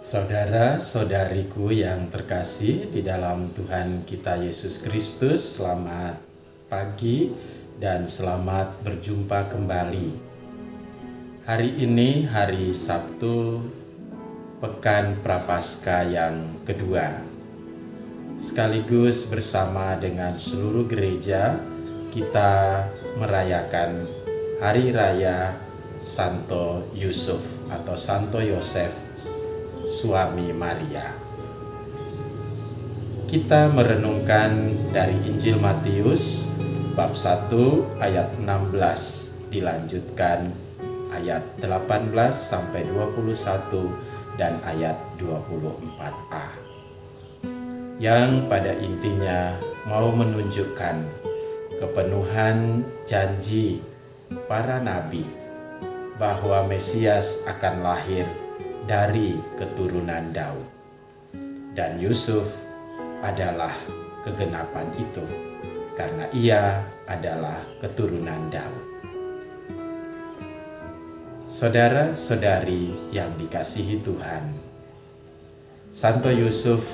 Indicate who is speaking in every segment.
Speaker 1: Saudara-saudariku yang terkasih di dalam Tuhan kita Yesus Kristus, selamat pagi dan selamat berjumpa kembali. Hari ini hari Sabtu, Pekan Prapaskah yang kedua. Sekaligus bersama dengan seluruh gereja, kita merayakan Hari Raya Santo Yusuf atau Santo Yosef, suami Maria. Kita merenungkan dari Injil Matius bab 1 ayat 16 dilanjutkan ayat 18 sampai 21 dan ayat 24a. Yang pada intinya mau menunjukkan kepenuhan janji para nabi bahwa Mesias akan lahir dari keturunan Daud. Dan Yusuf adalah kegenapan itu, karena ia adalah keturunan Daud. Saudara-saudari yang dikasihi Tuhan, Santo Yusuf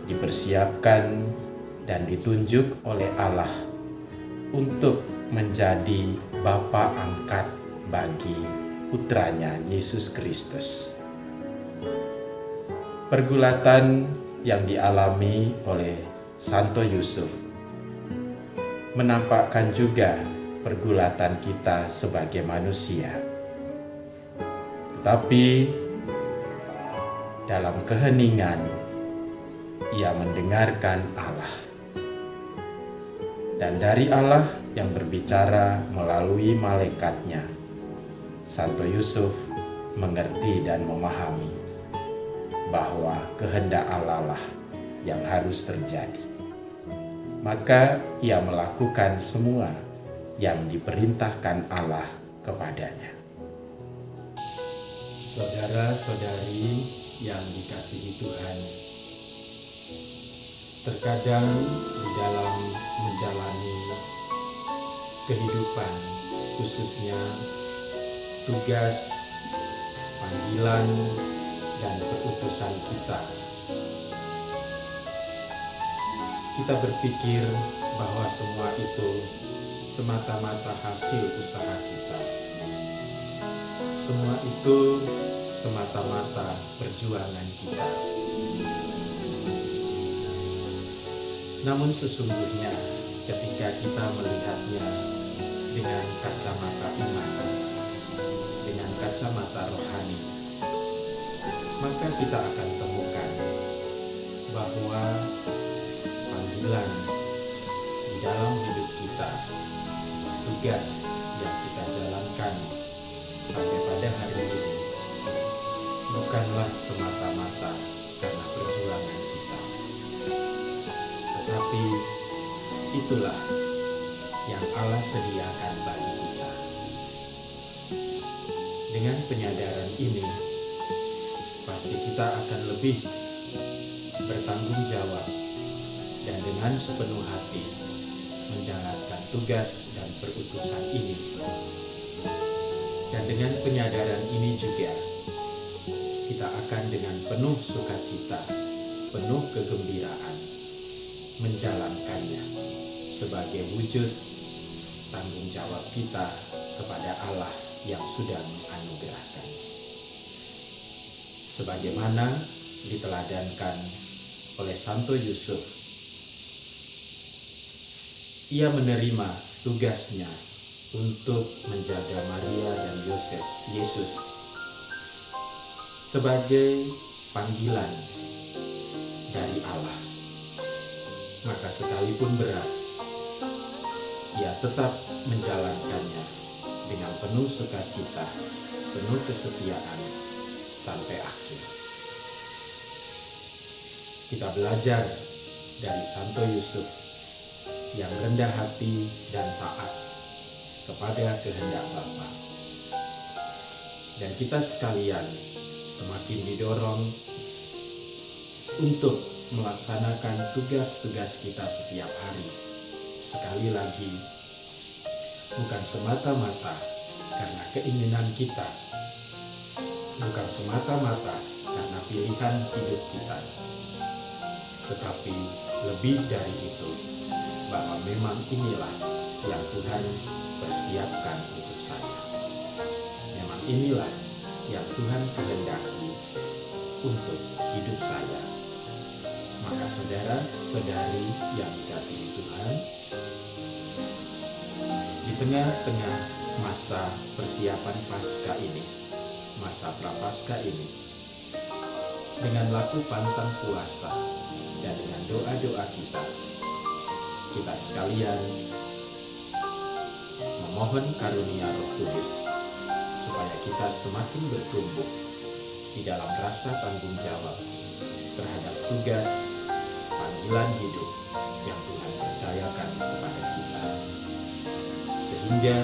Speaker 1: dipersiapkan dan ditunjuk oleh Allah untuk menjadi bapa angkat bagi putranya Yesus Kristus. Pergulatan yang dialami oleh Santo Yusuf menampakkan juga pergulatan kita sebagai manusia. Tetapi dalam keheningan ia mendengarkan Allah. Dan dari Allah yang berbicara melalui malaikatnya, Santo Yusuf mengerti dan memahami bahwa kehendak Allah lah yang harus terjadi. Maka ia melakukan semua yang diperintahkan Allah kepadanya. Saudara-saudari yang dikasihi Tuhan, terkadang di dalam menjalani kehidupan, khususnya tugas, panggilan, dan keputusan kita berpikir bahwa semua itu semata-mata hasil usaha kita. Semua itu semata-mata perjuangan kita. Namun sesungguhnya ketika kita melihatnya dengan kacamata iman, dengan kacamata rohani, maka kita akan temukan bahwa panggilan di dalam hidup kita, tugas yang kita jalankan sampai pada hari ini, bukanlah semata-mata karena perjuangan kita, tetapi itulah yang Allah sediakan bagi kita. Dengan penyadaran ini, pasti kita akan lebih bertanggung jawab dan dengan sepenuh hati menjalankan tugas dan perutusan ini. Dan dengan penyadaran ini juga kita akan dengan penuh sukacita, penuh kegembiraan menjalankannya sebagai wujud tanggung jawab kita kepada Allah yang sudah menganugerahkan. Sebagaimana diteladankan oleh Santo Yusuf, ia menerima tugasnya untuk menjaga Maria dan Yesus sebagai panggilan dari Allah. Maka sekalipun berat, ia tetap menjalankannya dengan penuh sukacita, penuh kesetiaan sampai akhir. Kita belajar dari Santo Yusuf yang rendah hati dan taat kepada kehendak Bapa. Dan kita sekalian semakin didorong untuk melaksanakan tugas-tugas kita setiap hari. Sekali lagi, bukan semata-mata karena keinginan kita, bukan semata-mata karena pilihan hidup kita, tetapi lebih dari itu, bahwa memang inilah yang Tuhan persiapkan untuk saya. Memang inilah yang Tuhan kehendaki untuk hidup saya. Maka saudara-saudari yang dikasihi Tuhan, di tengah-tengah masa persiapan Paskah ini, masa Prapaskah ini, dengan laku pantang puasa dan dengan doa-doa kita sekalian memohon karunia Roh Kudus supaya kita semakin bertumbuh di dalam rasa tanggung jawab terhadap tugas panggilan hidup yang Tuhan percayakan kepada kita, sehingga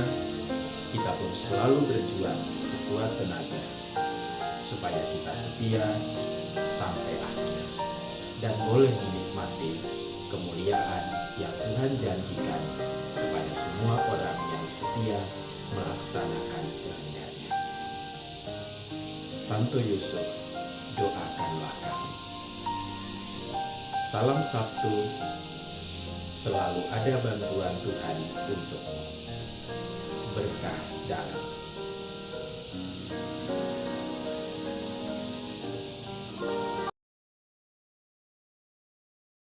Speaker 1: kita pun selalu berjuang sekuat tenaga supaya kita setia sampai akhir dan boleh menikmati kemuliaan yang Tuhan janjikan kepada semua orang yang setia melaksanakan kehendaknya. Santo Yusuf, doakanlah kami. Salam Sabtu, selalu ada bantuan Tuhan untukmu. Berkah dalam.